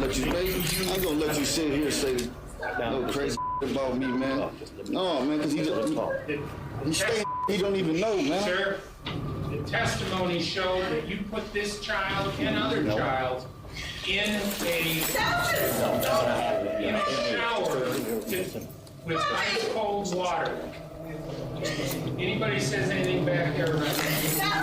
let you. I ain't gonna let you sit here and say no crazy about me, man. No, man, because he stay. He don't even know, man. Sir, the testimony showed that you put this child and other child in a shower with ice cold water. Anybody says anything back there right now?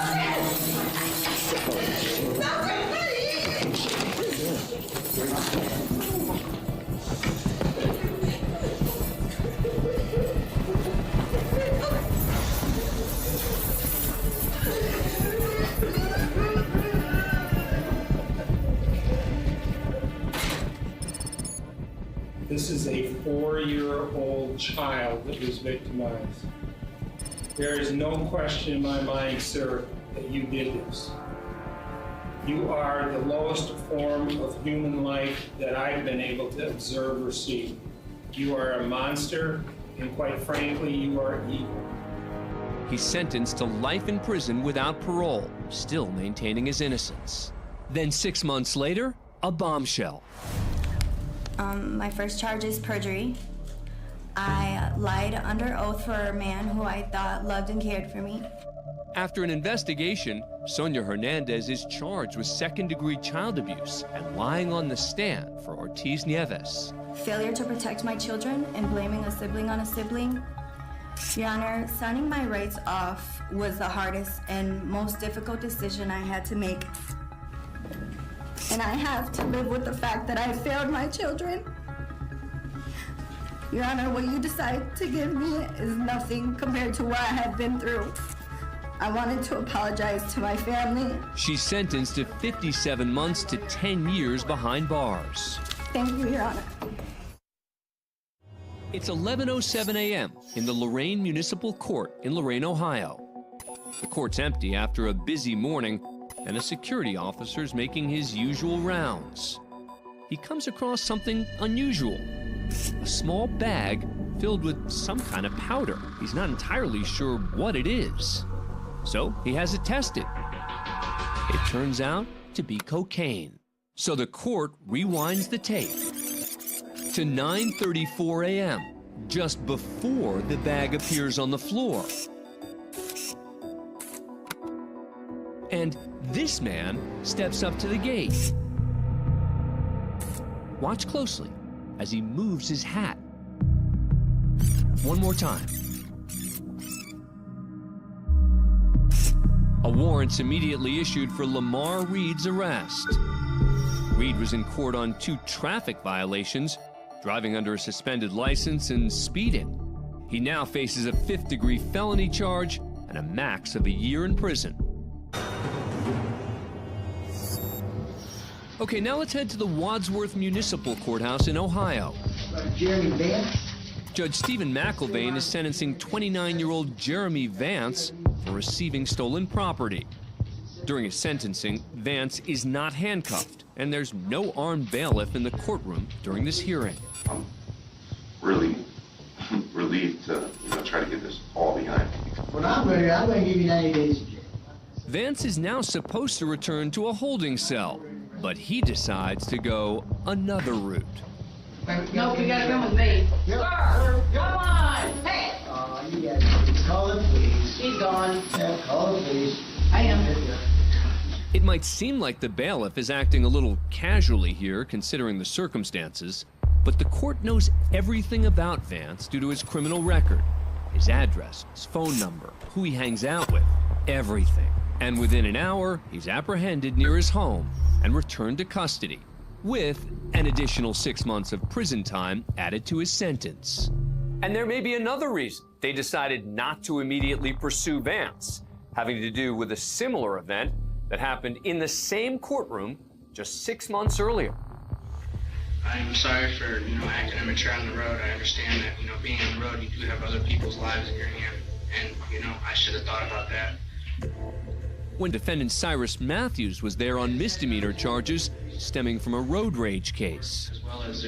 This is a 4-year-old child that was victimized. There is no question in my mind, sir, that you did this. You are the lowest form of human life that I've been able to observe or see. You are a monster, and quite frankly, you are evil. He's sentenced to life in prison without parole, still maintaining his innocence. Then 6 months later, a bombshell. My first charge is perjury. I lied under oath for a man who I thought loved and cared for me. After an investigation, Sonia Hernandez is charged with second-degree child abuse and lying on the stand for Ortiz Nieves. Failure to protect my children and blaming a sibling on a sibling. Your Honor, signing my rights off was the hardest and most difficult decision I had to make. And I have to live with the fact that I failed my children. Your Honor, what you decide to give me is nothing compared to what I have been through. I wanted to apologize to my family. She's sentenced to 57 months to 10 years behind bars. Thank you, Your Honor. It's 11:07 a.m. in the Lorain Municipal Court in Lorain, Ohio. The court's empty after a busy morning, and a security officer's making his usual rounds. He comes across something unusual. A small bag filled with some kind of powder. He's not entirely sure what it is. So he has it tested. It turns out to be cocaine. So the court rewinds the tape to 9:34 a.m., just before the bag appears on the floor. And this man steps up to the gate. Watch closely as he moves his hat. One more time. A warrant's immediately issued for Lamar Reed's arrest. Reed was in court on 2 traffic violations, driving under a suspended license and speeding. He now faces a 5th-degree felony charge and a max of a year in prison. Okay, now let's head to the Wadsworth Municipal Courthouse in Ohio. Jeremy Vance. Judge Stephen McIlvain is sentencing 29-year-old Jeremy Vance for receiving stolen property. During his sentencing, Vance is not handcuffed, and there's no armed bailiff in the courtroom during this hearing. I'm really relieved to try to get this all behind me. When I'm ready, I'm going to give you 90 days in jail. Vance is now supposed to return to a holding cell, but he decides to go another route. Nope, you gotta come with me. Yep. Sir, come on! Hey! You guys, call the police. He's gone. Yeah, call the police. I am. It might seem like the bailiff is acting a little casually here, considering the circumstances, but the court knows everything about Vance due to his criminal record, his address, his phone number, who he hangs out with, everything. And within an hour, he's apprehended near his home and returned to custody, with an additional 6 months of prison time added to his sentence. And there may be another reason they decided not to immediately pursue Vance, having to do with a similar event that happened in the same courtroom just 6 months earlier. I'm sorry for, acting immature on the road. I understand that, being on the road, you do have other people's lives in your hand. And, I should have thought about that. When defendant Cyrus Matthews was there on misdemeanor charges stemming from a road rage case. As well as